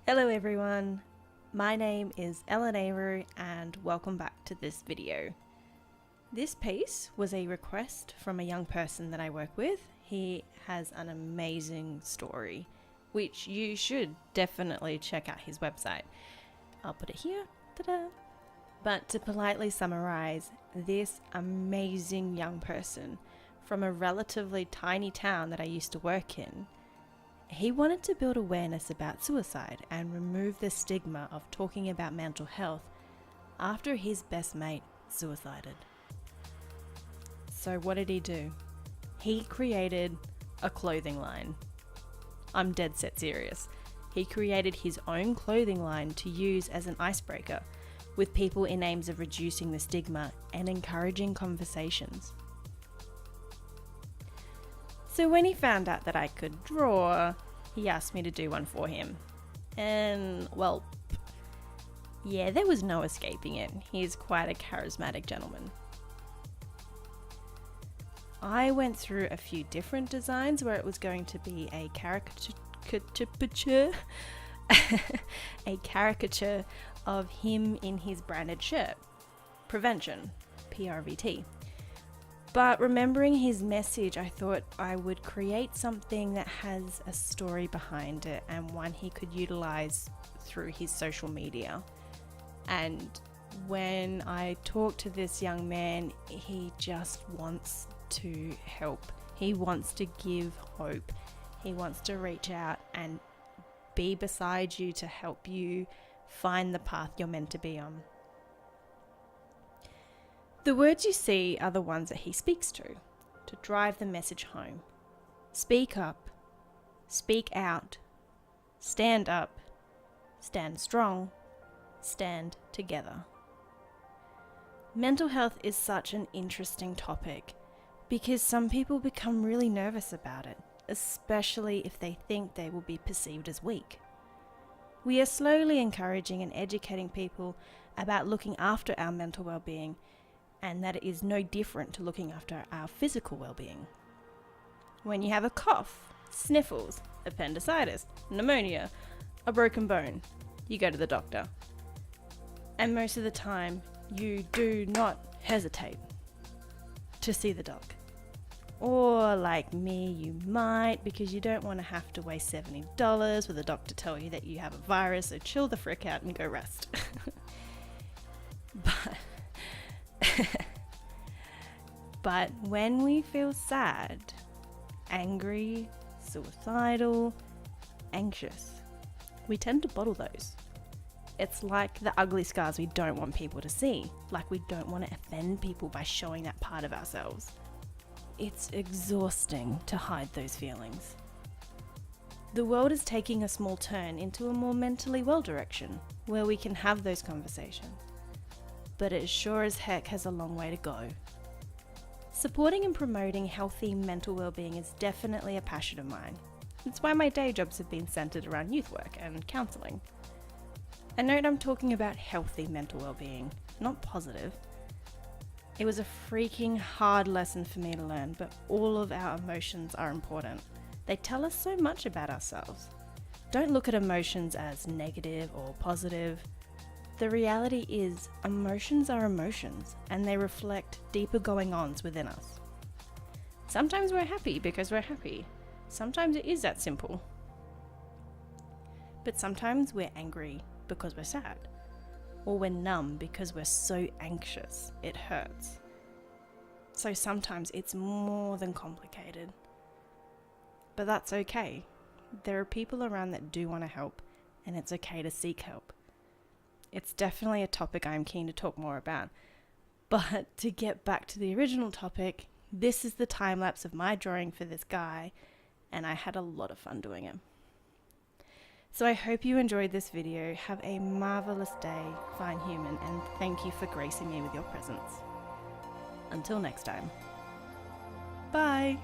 Hello everyone, my name is Ellen Avery and welcome back to this video. This piece was a request from a young person that I work with. He has an amazing story, which you should definitely check out his website. I'll put it here, ta-da! But to politely summarize, this amazing young person from a relatively tiny town that I used to work in, he wanted to build awareness about suicide and remove the stigma of talking about mental health after his best mate suicided. So what did he do? He created a clothing line. I'm dead set serious. He created his own clothing line to use as an icebreaker with people in aims of reducing the stigma and encouraging conversations. So when he found out that I could draw, he asked me to do one for him. And, well, yeah, there was no escaping it. He's quite a charismatic gentleman. I went through a few different designs where it was going to be a caricature of him in his branded shirt. Prevention, PRVT. But remembering his message, I thought I would create something that has a story behind it and one he could utilize through his social media. And when I talked to this young man, he just wants to help. He wants to give hope. He wants to reach out and be beside you to help you find the path you're meant to be on. The words you see are the ones that he speaks to drive the message home. Speak up, speak out, stand strong, stand together. Mental health is such an interesting topic because some people become really nervous about it, especially if they think they will be perceived as weak. We are slowly encouraging and educating people about looking after our mental well-being, and that it is no different to looking after our physical well-being. When you have a cough, sniffles, appendicitis, pneumonia, a broken bone, you go to the doctor. And most of the time, you do not hesitate to see the doc. Or like me, you might, because you don't want to have to waste $70 for the doctor to tell you that you have a virus, so chill the frick out and go rest. But when we feel sad, angry, suicidal, anxious, we tend to bottle those. It's like the ugly scars we don't want people to see, like we don't want to offend people by showing that part of ourselves. It's exhausting to hide those feelings. The world is taking a small turn into a more mentally well direction, where we can have those conversations. But it sure as heck has a long way to go. Supporting and promoting healthy mental well-being is definitely a passion of mine. It's why my day jobs have been centered around youth work and counseling. And note I'm talking about healthy mental well-being, not positive. It was a freaking hard lesson for me to learn, but all of our emotions are important. They tell us so much about ourselves. Don't look at emotions as negative or positive. The reality is, emotions are emotions, and they reflect deeper going-ons within us. Sometimes we're happy because we're happy. Sometimes it is that simple. But sometimes we're angry because we're sad. Or we're numb because we're so anxious, it hurts. So sometimes it's more than complicated. But that's okay. There are people around that do want to help, and it's okay to seek help. It's definitely a topic I'm keen to talk more about. But to get back to the original topic, this is the time lapse of my drawing for this guy, and I had a lot of fun doing it. So I hope you enjoyed this video. Have a marvelous day, fine human, and thank you for gracing me with your presence. Until next time. Bye!